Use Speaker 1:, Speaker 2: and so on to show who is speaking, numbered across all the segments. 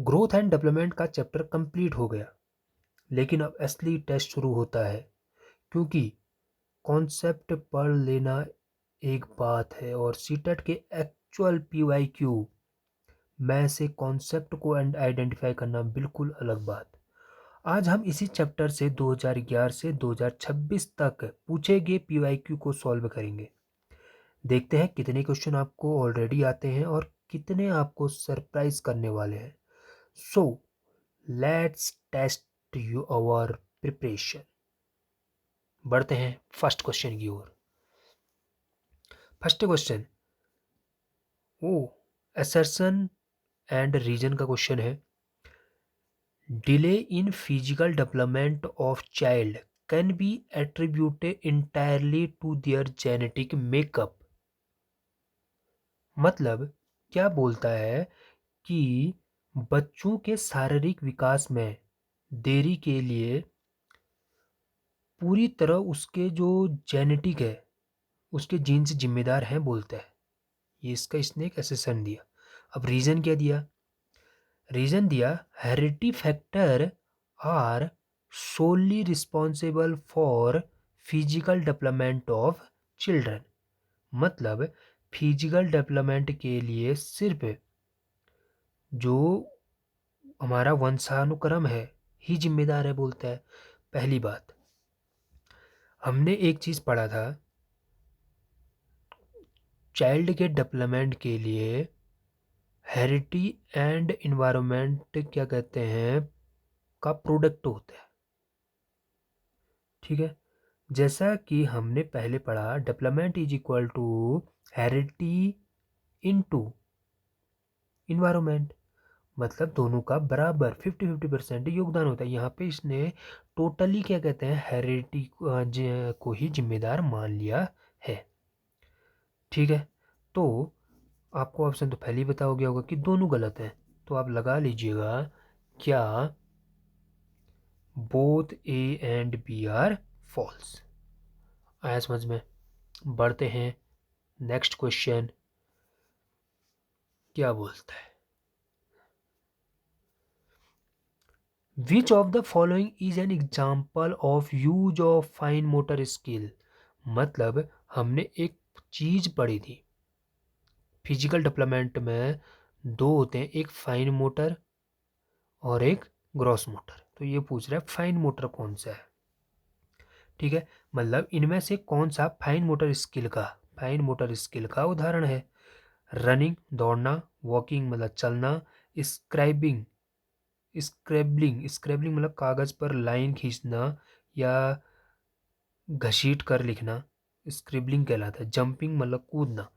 Speaker 1: Growth and development का chapter complete हो गया, लेकिन अब असली टेस्ट शुरू होता है, क्योंकि कॉन्सेप्ट पढ़ लेना एक बात है और सीटेट के एक्चुअल पीवाईक्यू में से कॉन्सेप्ट को आइडेंटिफाई करना बिल्कुल अलग बात। आज हम इसी चैप्टर से 2011 से 2026 तक पूछे गए पीवाईक्यू को सॉल्व करेंगे। देखते हैं कितने क्वेश्चन आपको ऑलरेडी आते हैं और कितने आपको सरप्राइज करने वाले हैं। So let's test you our preparation. बढ़ते हैं फर्स्ट क्वेश्चन की ओर। फर्स्ट क्वेश्चन ओ असर्शन एंड रीजन का क्वेश्चन है। Delay in physical development of child can be attributed entirely to their genetic makeup. मतलब क्या बोलता है कि बच्चों के शारीरिक विकास में देरी के लिए पूरी तरह उसके जो जेनेटिक है, उसके जीन से जिम्मेदार हैं बोलता है। ये इसका इसने एक असेसन दिया। अब रीज़न क्या दिया? रीज़न दिया heredity factor are solely responsible for physical development of children. मतलब फिजिकल डेवलपमेंट के लिए सिर्फ जो हमारा वंशानुक्रम है ही जिम्मेदार है बोलता है। पहली बात, हमने एक चीज़ पढ़ा था, चाइल्ड के डेवलपमेंट के लिए हेरिडिटी एंड इन्वायरमेंट क्या कहते हैं का प्रोडक्ट होता है। ठीक है, जैसा कि हमने पहले पढ़ा, development is equal to heredity into environment. मतलब दोनों का बराबर 50-50% योगदान होता है। यहाँ पे इसने टोटली क्या कहते हैं हेरिडिटी को ही जिम्मेदार मान लिया है। ठीक है, तो आपको ऑप्शन तो पहले ही बता हो गया होगा कि दोनों गलत हैं, तो आप लगा लीजिएगा क्या both A and B are false. आया समझ में? बढ़ते हैं नेक्स्ट क्वेश्चन। क्या बोलता है, which of the following is an example of use of fine motor skill. मतलब हमने एक चीज पढ़ी थी, फिजिकल डेवलपमेंट में दो होते हैं, एक फाइन मोटर और एक ग्रॉस मोटर। तो ये पूछ रहा है फाइन मोटर कौन सा है। ठीक है, मतलब इनमें से कौन सा फाइन मोटर स्किल का उदाहरण है। रनिंग दौड़ना, वॉकिंग मतलब चलना, स्क्राइबिंग स्क्रेबलिंग मतलब कागज पर लाइन खींचना या घसीट कर लिखना स्क्रिबलिंग कहलाता है। जंपिंग मतलब कूदना।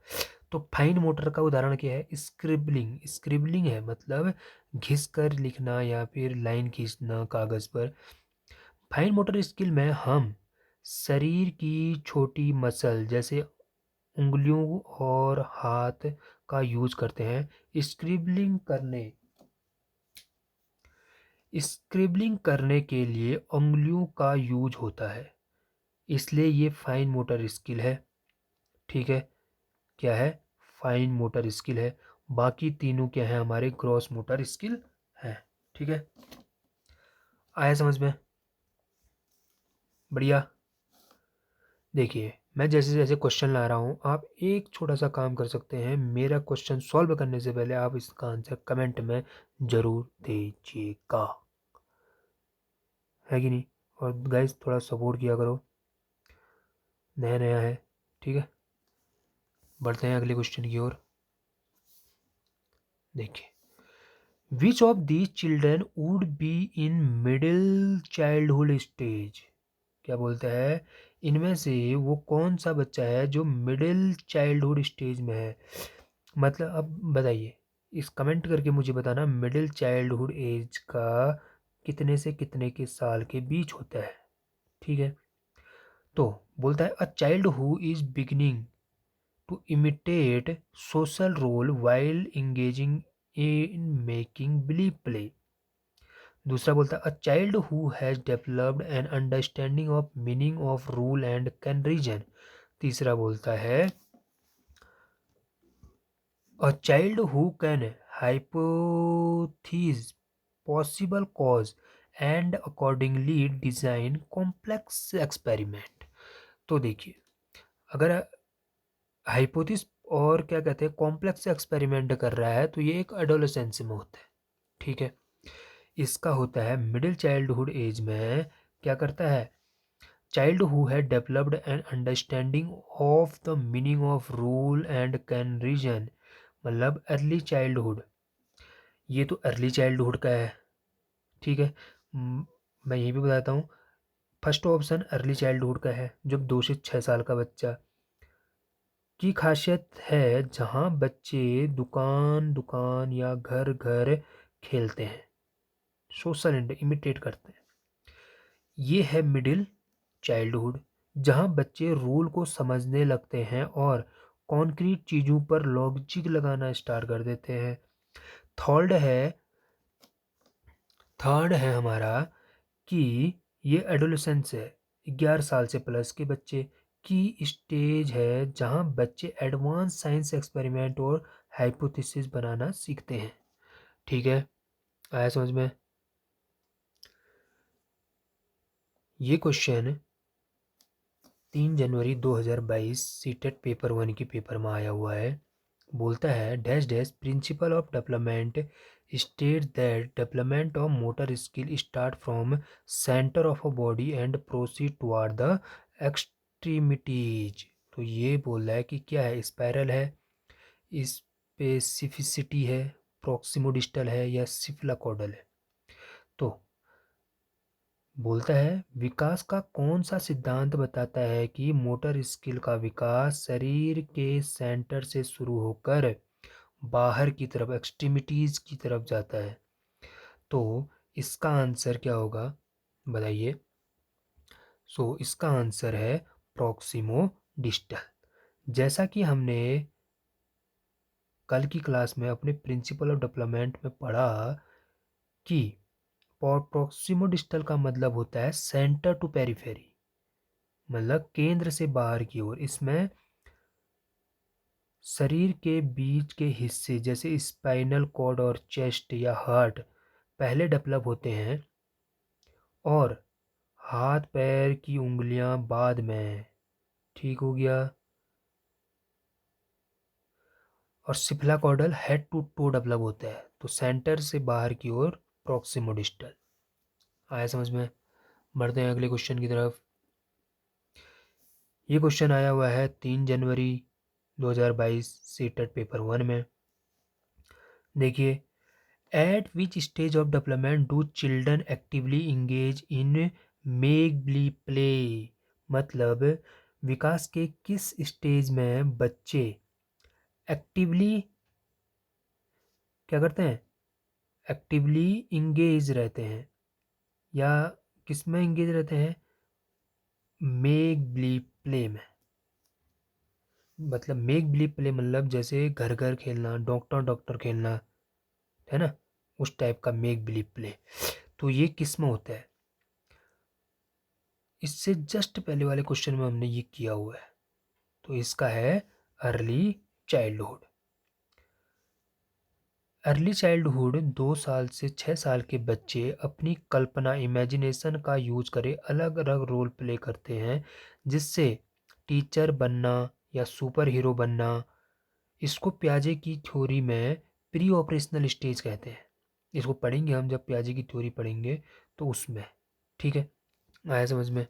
Speaker 1: तो फाइन मोटर का उदाहरण क्या है? स्क्रिबलिंग है, मतलब घिस कर लिखना या फिर लाइन खींचना कागज पर। फाइन मोटर स्किल में हम शरीर की छोटी मसल जैसे उंगलियों और हाथ का यूज करते हैं स्क्रिबलिंग करने के लिए उंगलियों का यूज होता है, इसलिए ये फाइन मोटर स्किल है। ठीक है, क्या है? फाइन मोटर स्किल है। बाकी तीनों क्या है? हमारे ग्रॉस मोटर स्किल है। ठीक है, आया समझ में? बढ़िया। देखिए, मैं जैसे जैसे क्वेश्चन ला रहा हूँ, आप एक छोटा सा काम कर सकते हैं। मेरा क्वेश्चन सॉल्व करने से पहले आप इसका आंसर कमेंट में ज़रूर दीजिएगा, है कि नहीं? और गाइस थोड़ा सपोर्ट किया करो, नया नया है। ठीक है, बढ़ते हैं अगले क्वेश्चन की ओर। देखिए, which of these children would be in middle childhood stage. क्या बोलता है, इनमें से वो कौन सा बच्चा है जो मिडिल चाइल्डहुड स्टेज में है। मतलब अब बताइए, इस कमेंट करके मुझे बताना मिडिल चाइल्डहुड एज का कितने से कितने के साल के बीच होता है। ठीक है, तो बोलता है a child who is beginning to imitate social role while engaging in making believe play. दूसरा बोलता है a child who has developed an understanding of meaning of rule and can reason. तीसरा बोलता है a child who can hypothesise possible cause and accordingly design complex experiment. तो देखिए, अगर hypothesis और क्या कहते हैं कॉम्प्लेक्स एक्सपेरिमेंट कर रहा है तो ये एक एडोलेसेंस में होता है, ठीक है। इसका होता है मिडिल चाइल्डहुड एज में, क्या करता है, चाइल्ड हु है developed an understanding of the meaning of rule and can reason, मतलब अर्ली चाइल्डहुड, ये तो अर्ली चाइल्डहुड का है, ठीक है। मैं यही भी बताता हूँ, फर्स्ट ऑप्शन अर्ली चाइल्डहुड का है, जब 2 से 6 साल का बच्चा की खासियत है, जहाँ बच्चे दुकान दुकान या घर घर खेलते हैं, सोशल इमिटेट करते हैं। ये है मिडिल चाइल्डहुड, जहाँ बच्चे रूल को समझने लगते हैं और कॉन्क्रीट चीज़ों पर लॉजिक लगाना स्टार्ट कर देते हैं। थर्ड है थर्ड है हमारा कि ये एडोलेसेंस है, 11 साल से प्लस के बच्चे की स्टेज है, जहाँ बच्चे एडवांस साइंस एक्सपेरिमेंट और हाइपोथेसिस बनाना सीखते हैं, ठीक है। आया समझ में? ये क्वेश्चन 3 जनवरी 2022 सीटेट पेपर 1 के पेपर में आया हुआ है। बोलता है dash dash principal of development state that development of motor skill start from centre of a body and proceed toward the extremities. तो ये बोल रहा है कि क्या है, स्पायरल है, स्पेसिफिसिटी है, प्रॉक्सिमोडिस्टल है या सिफ्लाकॉडल है। तो बोलता है विकास का कौन सा सिद्धांत बताता है कि मोटर स्किल का विकास शरीर के सेंटर से शुरू होकर बाहर की तरफ एक्सट्रीमिटीज की तरफ जाता है। तो इसका आंसर क्या होगा, बताइए। इसका आंसर है प्रॉक्सिमो डिस्टल। जैसा कि हमने कल की क्लास में अपने प्रिंसिपल ऑफ डेवलपमेंट में पढ़ा कि प्रॉक्सिमो डिस्टल का मतलब होता है सेंटर टू पेरिफेरी, मतलब केंद्र से बाहर की ओर। इसमें शरीर के बीच के हिस्से जैसे स्पाइनल कॉर्ड और चेस्ट या हार्ट पहले डेवलप होते हैं और हाथ पैर की उंगलियां बाद में, ठीक हो गया। और cephalocaudal head to toe develop होता है, तो सेंटर से बाहर की ओर प्रॉक्सिमोडिस्टल। आया समझ में? बढ़ते हैं अगले क्वेश्चन की तरफ। ये क्वेश्चन आया हुआ है 3 जनवरी 2022 सीटेट पेपर 1 में। देखिए, eight which stage of development do children actively engage in make believe play, मतलब विकास के किस स्टेज में बच्चे एक्टिवली क्या करते हैं, एक्टिवली इंगेज रहते हैं, या किस में इंगेज रहते हैं, मेक बिलीव प्ले में। मतलब मेक बिलीव प्ले मतलब जैसे घर घर खेलना, डॉक्टर डॉक्टर खेलना, है ना, उस टाइप का मेक बिलीव प्ले। तो ये किस में होता है, इससे जस्ट पहले वाले क्वेश्चन में हमने ये किया हुआ है, तो इसका है अर्ली चाइल्डहुड। अर्ली चाइल्डहुड 2 साल से 6 साल के बच्चे अपनी कल्पना इमेजिनेशन का यूज करे अलग अलग रोल प्ले करते हैं, जिससे टीचर बनना या सुपर हीरो बनना। इसको प्याजे की थ्योरी में प्री ऑपरेशनल स्टेज कहते हैं। इसको पढ़ेंगे हम, जब प्याजे की थ्योरी पढ़ेंगे तो उसमें, ठीक है। आया समझ में?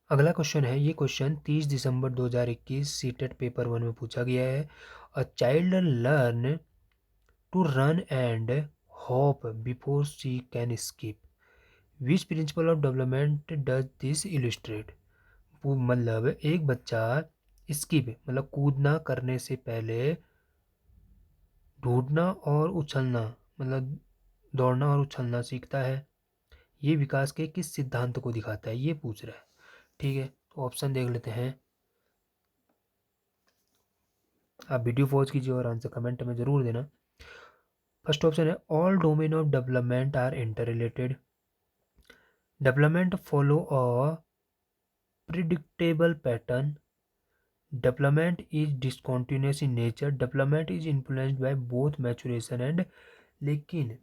Speaker 1: अगला क्वेश्चन है, ये क्वेश्चन 30 दिसंबर 2021 सीटेट पेपर 1 में पूछा गया है। A child learn to run and hop before she can skip, which principle of development does this illustrate. मतलब एक बच्चा स्किप मतलब कूदना करने से पहले ढूंढना और उछलना, मतलब दौड़ना और उछलना सीखता है। ये विकास के किस सिद्धांत को दिखाता है, ये पूछ रहा है, ठीक है। तो ऑप्शन देख लेते हैं। आप वीडियो पॉज कीजिए और आंसर कमेंट में ज़रूर देना। फर्स्ट ऑप्शन है all domain of development are interrelated, development follow a predictable pattern, development is discontinuous in nature, development is influenced by both maturation and. लेकिन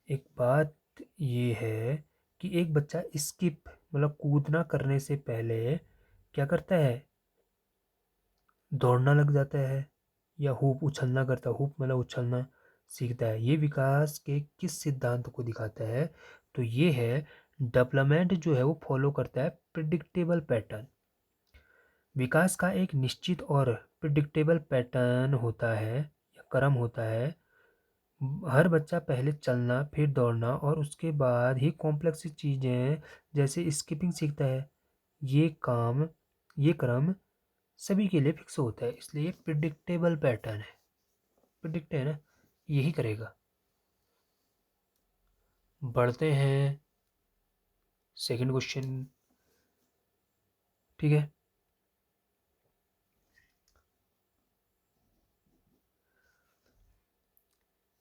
Speaker 1: एक बात ये है कि एक बच्चा स्किप मतलब कूदना करने से पहले क्या करता है, दौड़ना लग जाता है, या हुप उछलना करता है, हुप मतलब उछलना सीखता है। ये विकास के किस सिद्धांत को दिखाता है? तो ये है, डेवलपमेंट जो है वो फॉलो करता है प्रिडिक्टेबल पैटर्न। विकास का एक निश्चित और प्रिडिक्टेबल पैटर्न होता है या क्रम होता है। हर बच्चा पहले चलना, फिर दौड़ना और उसके बाद ही कॉम्प्लेक्स चीज़ें जैसे स्किपिंग सीखता है। ये काम ये क्रम सभी के लिए फिक्स होता है, इसलिए ये प्रिडिक्टेबल पैटर्न है। प्रिडिक्ट है ना, यही करेगा। बढ़ते हैं सेकंड क्वेश्चन। ठीक है,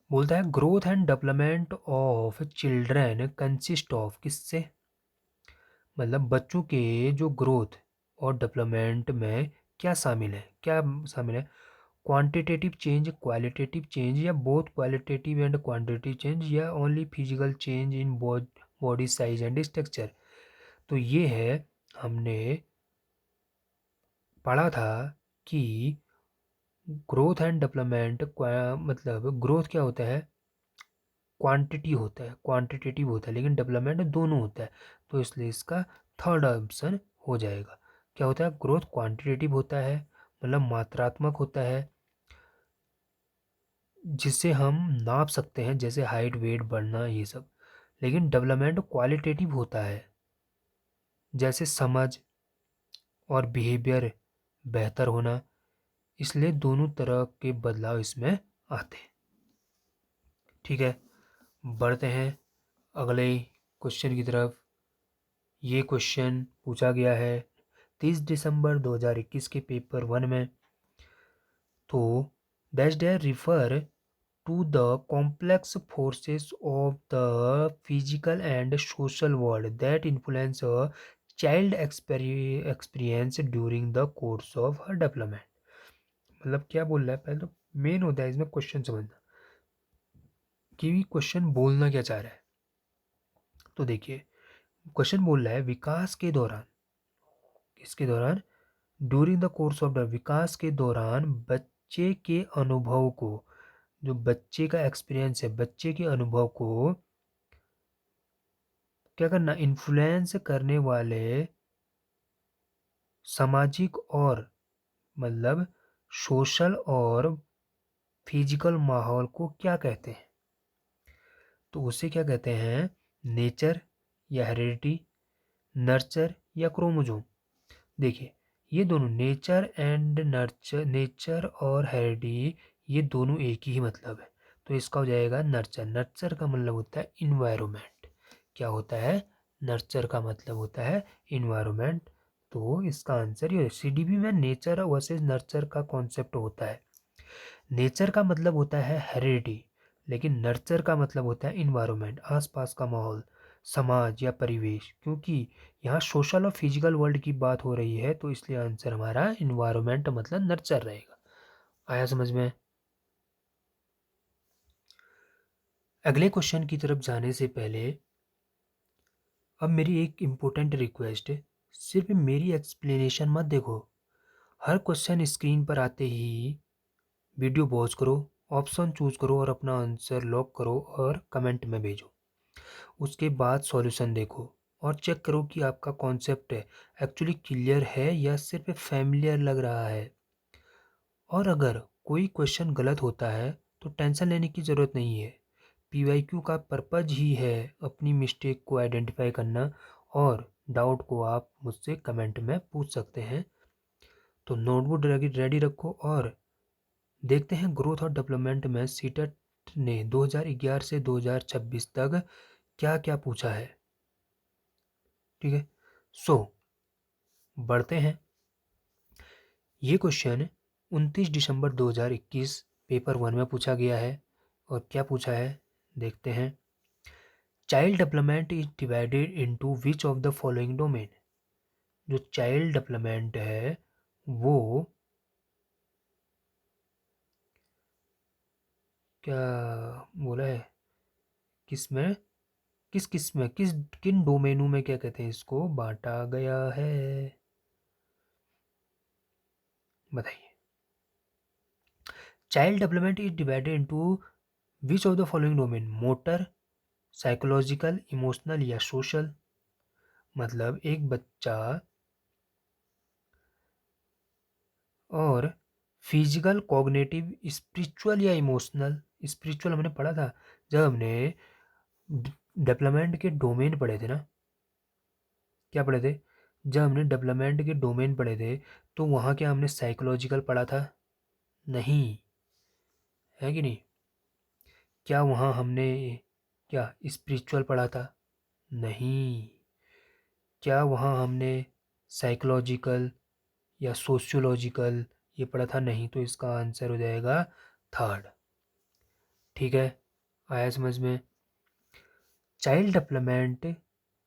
Speaker 1: बोलता है growth and development of children consist of, किससे? मतलब बच्चों के जो ग्रोथ और डेवलपमेंट में क्या शामिल है, क्या शामिल है? क्वांटिटेटिव चेंज, क्वालिटेटिव चेंज, या both qualitative and quantitative change, या only physical change in body size and structure. तो ये है, हमने पढ़ा था कि ग्रोथ एंड डेवलपमेंट, मतलब ग्रोथ क्या होता है, क्वांटिटी होता है, क्वांटिटेटिव होता है, लेकिन डेवलपमेंट दोनों होता है। तो इसलिए इसका थर्ड ऑप्शन हो जाएगा। क्या होता है? ग्रोथ क्वांटिटेटिव होता है, मतलब मात्रात्मक होता है, जिससे हम नाप सकते हैं, जैसे हाइट, वेट बढ़ना, ये सब। लेकिन डेवलपमेंट क्वालिटेटिव होता है, जैसे समझ और बिहेवियर बेहतर होना। इसलिए दोनों तरह के बदलाव इसमें आते हैं। ठीक है, बढ़ते हैं अगले क्वेश्चन की तरफ। ये क्वेश्चन पूछा गया है 30 दिसंबर 2021 के पेपर 1 में। तो dash dash refer to the complex forces of the physical and social world that influence a child experience during the course of her development. मतलब क्या बोल रहा है, पहले तो मेन होता है इसमें क्वेश्चन समझना कि क्वेश्चन बोलना क्या चाह रहा है। तो देखिए, क्वेश्चन बोल रहा है विकास के दौरान, किसके दौरान? During the course of the, विकास के दौरान बच्चे के अनुभव को, जो बच्चे का एक्सपीरियंस है, बच्चे के अनुभव को क्या करना, इन्फ्लुएंस करने वाले सामाजिक और मतलब सोशल और फिजिकल माहौल को क्या कहते हैं? तो उसे क्या कहते हैं? नेचर या हेरिडिटी, नर्चर या क्रोमोजोम। देखिए, ये दोनों नेचर एंड नर्चर, नेचर और हेरिडिटी, ये दोनों एक ही मतलब है। तो इसका हो जाएगा नर्चर। नर्चर का मतलब होता है इन्वायरमेंट। क्या होता है? नर्चर का मतलब होता है इन्वायरमेंट। तो इसका आंसर ये, सीडीबी में नेचर वर्सेस नर्चर का कॉन्सेप्ट होता है। नेचर का मतलब होता है हेरिडिटी, लेकिन नर्चर का मतलब होता है इन्वायरमेंट, आसपास का माहौल, समाज या परिवेश। क्योंकि यहाँ सोशल और फिजिकल वर्ल्ड की बात हो रही है, तो इसलिए आंसर हमारा इन्वायरमेंट मतलब नर्चर रहेगा। आया समझ में? अगले क्वेश्चन की तरफ जाने से पहले अब मेरी एक इम्पोर्टेंट रिक्वेस्ट है, सिर्फ मेरी एक्सप्लेनेशन मत देखो। हर क्वेश्चन स्क्रीन पर आते ही वीडियो पॉज करो, ऑप्शन चूज करो और अपना आंसर लॉक करो और कमेंट में भेजो। उसके बाद सॉल्यूशन देखो और चेक करो कि आपका कॉन्सेप्ट है एक्चुअली क्लियर है या सिर्फ फैमिलियर लग रहा है। और अगर कोई क्वेश्चन गलत होता है तो टेंशन लेने की ज़रूरत नहीं है। पीवाईक्यू का पर्पज ही है अपनी मिस्टेक को आइडेंटिफाई करना, और डाउट को आप मुझसे कमेंट में पूछ सकते हैं। तो नोटबुक रेडी रखो और देखते हैं ग्रोथ और डेवलपमेंट में सीटेट ने 2011 से 2026 तक क्या क्या पूछा है। ठीक है, सो बढ़ते हैं। ये क्वेश्चन 29 दिसंबर 2021 पेपर 1 में पूछा गया है। और क्या पूछा है देखते हैं। Child development is divided into which of the following domain. जो चाइल्ड डेवलपमेंट है वो क्या बोला है, किस में, किस किन डोमेनों में क्या कहते हैं इसको बांटा गया है, बताइए। Child development is divided into which of the following domain, motor, psychological, emotional या सोशल। मतलब एक बच्चा और फिजिकल, कॉग्निटिव, स्पिरिचुअल या इमोशनल। स्पिरिचुअल हमने पढ़ा था जब हमने डेवलपमेंट के डोमेन पढ़े थे ना, क्या पढ़े थे, जब हमने डेवलपमेंट के डोमेन पढ़े थे तो वहाँ क्या हमने साइकोलॉजिकल पढ़ा था, नहीं, है कि नहीं। क्या वहाँ हमने क्या स्पिरिचुअल पढ़ा था, नहीं। क्या वहाँ हमने साइकोलॉजिकल या सोशियोलॉजिकल ये पढ़ा था, नहीं। तो इसका आंसर हो जाएगा थर्ड। ठीक है, आया समझ में। चाइल्ड डेवलपमेंट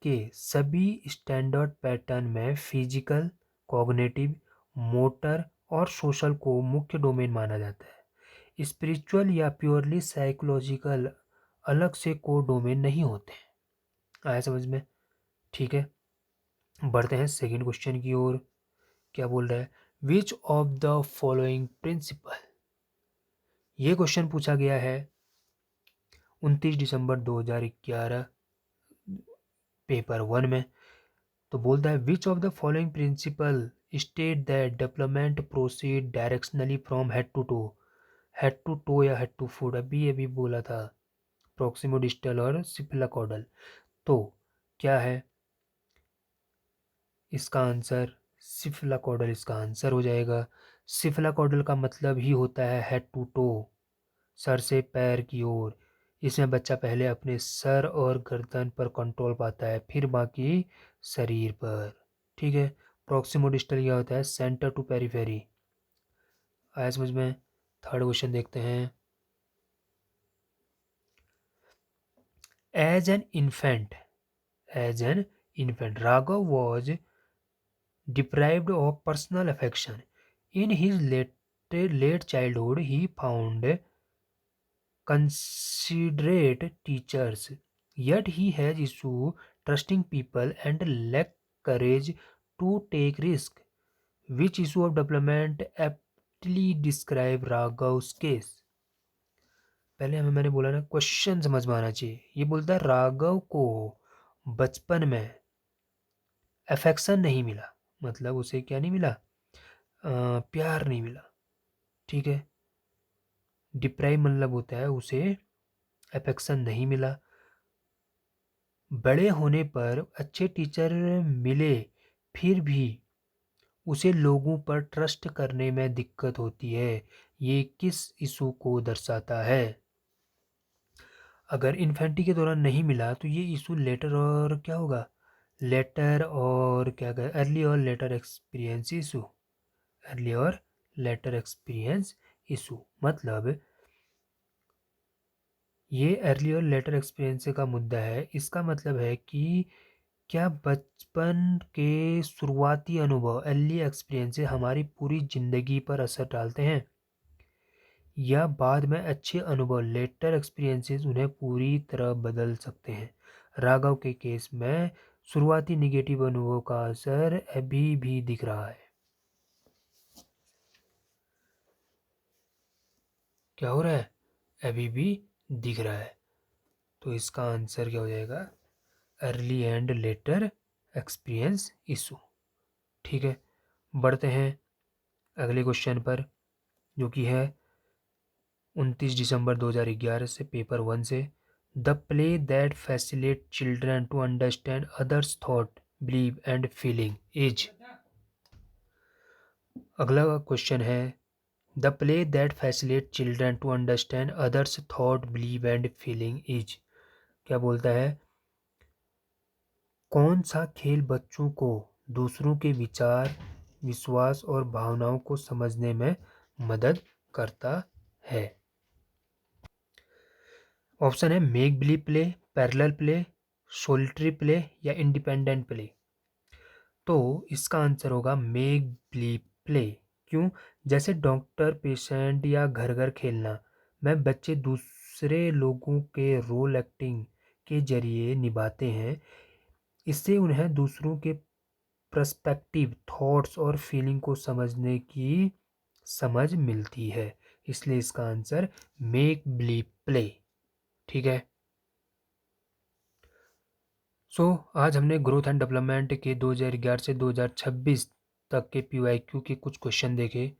Speaker 1: के सभी स्टैंडर्ड पैटर्न में फिजिकल, कॉग्निटिव, मोटर और सोशल को मुख्य डोमेन माना जाता है। स्पिरिचुअल या प्योरली साइकोलॉजिकल अलग से को डोमेन नहीं होते हैं। आया समझ में। ठीक है, बढ़ते हैं सेकंड क्वेश्चन की ओर। क्या बोल रहा है, which of the following principle, ये क्वेश्चन पूछा गया है 29 दिसंबर 2011 पेपर 1 में। तो बोलता है which of the following principle state that development proceed directionally from head to toe. Head to toe या हेड टू फुट, अभी अभी बोला था, प्रोक्सिमोडिस्टल और सिफिलाकॉर्डल। तो क्या है इसका आंसर, सिफिलाकॉर्डल इसका आंसर हो जाएगा। सिफिलाकॉर्डल का मतलब ही होता है हेड टू टो, सर से पैर की ओर। इसमें बच्चा पहले अपने सर और गर्दन पर कंट्रोल पाता है, फिर बाकी शरीर पर। ठीक है, प्रोक्सिमोडिस्टल क्या होता है, सेंटर टू पेरीफेरी। आया समझ में। थर्ड क्वेश्चन देखते हैं। As an infant, as an infant Raghav was deprived of personal affection. In his late childhood, he found considerate teachers, yet he has issue trusting people and lack courage to take risk. Which issue of development aptly describe Raghav's case? पहले हमें मैंने बोला ना question समझ में आना चाहिए। ये बोलता है राघव को बचपन में अफेक्शन नहीं मिला, मतलब उसे क्या नहीं मिला, प्यार नहीं मिला। ठीक है, डिप्राइव मतलब होता है उसे अफेक्शन नहीं मिला। बड़े होने पर अच्छे टीचर मिले, फिर भी उसे लोगों पर ट्रस्ट करने में दिक्कत होती है। ये किस इशू को दर्शाता है। अगर इन्फेंटी के दौरान नहीं मिला तो ये इशू लेटर और क्या होगा, लेटर और क्या कहें, अर्ली और लेटर एक्सपीरियंस इशू, अर्ली और लेटर एक्सपीरियंस इशू। मतलब ये अर्ली और लेटर एक्सपीरियंस का मुद्दा है। इसका मतलब है कि क्या बचपन के शुरुआती अनुभव, अर्ली एक्सपीरियंस हमारी पूरी ज़िंदगी पर असर डालते हैं, या बाद में अच्छे अनुभव, लेटर एक्सपीरियंसेस उन्हें पूरी तरह बदल सकते हैं। राघव के केस में शुरुआती निगेटिव अनुभव का असर अभी भी दिख रहा है। क्या हो रहा है, अभी भी दिख रहा है। तो इसका आंसर क्या हो जाएगा, early and later experience issue. ठीक है, बढ़ते हैं अगले क्वेश्चन पर, जो कि है 29 दिसंबर 2011 से पेपर 1 से। The play that facilitate children to understand others thought, believe and feeling is. अगला क्वेश्चन है, the play that facilitate children to understand others thought, believe and feeling is. क्या बोलता है, कौन सा खेल बच्चों को दूसरों के विचार, विश्वास और भावनाओं को समझने में मदद करता है। ऑप्शन है make believe play, parallel play, solitary play या इंडिपेंडेंट प्ले। तो इसका आंसर होगा मेक बिलीव प्ले। क्यों? जैसे डॉक्टर, पेशेंट या घर-घर खेलना। मैं बच्चे दूसरे लोगों के रोल एक्टिंग के ज़रिए निभाते हैं। इससे उन्हें दूसरों के पर्सपेक्टिव, थॉट्स और फीलिंग को समझने की समझ मिलती है। इसलिए इसका आंसर मेक बिलीव प्ले। ठीक है। आज हमने ग्रोथ एंड डेवलपमेंट के 2011 से 2026 तक के पीवाईक्यू के कुछ क्वेश्चन देखे।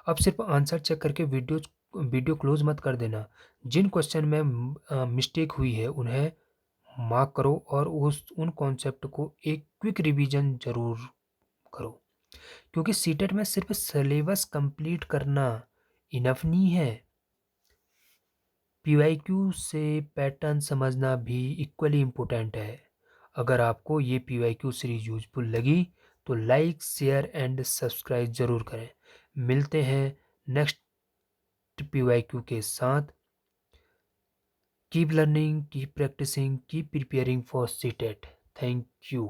Speaker 1: अब सिर्फ आंसर चेक करके वीडियो क्लोज मत कर देना। जिन क्वेश्चन में मिस्टेक हुई है उन्हें मार्क करो और उन कॉन्सेप्ट को एक क्विक रिवीजन जरूर करो, क्योंकि सीटेट में सिर्फ सिलेबस कंप्लीट करना इनफ नहीं है। पीवाईक्यू से पैटर्न समझना भी इक्वली इम्पोर्टेंट है। अगर आपको ये पीवाईक्यू सीरीज यूजफुल लगी तो लाइक, शेयर एंड सब्सक्राइब ज़रूर करें। मिलते हैं नेक्स्ट पीवाईक्यू के साथ। Keep learning, keep practicing, keep preparing for CTET. Thank you.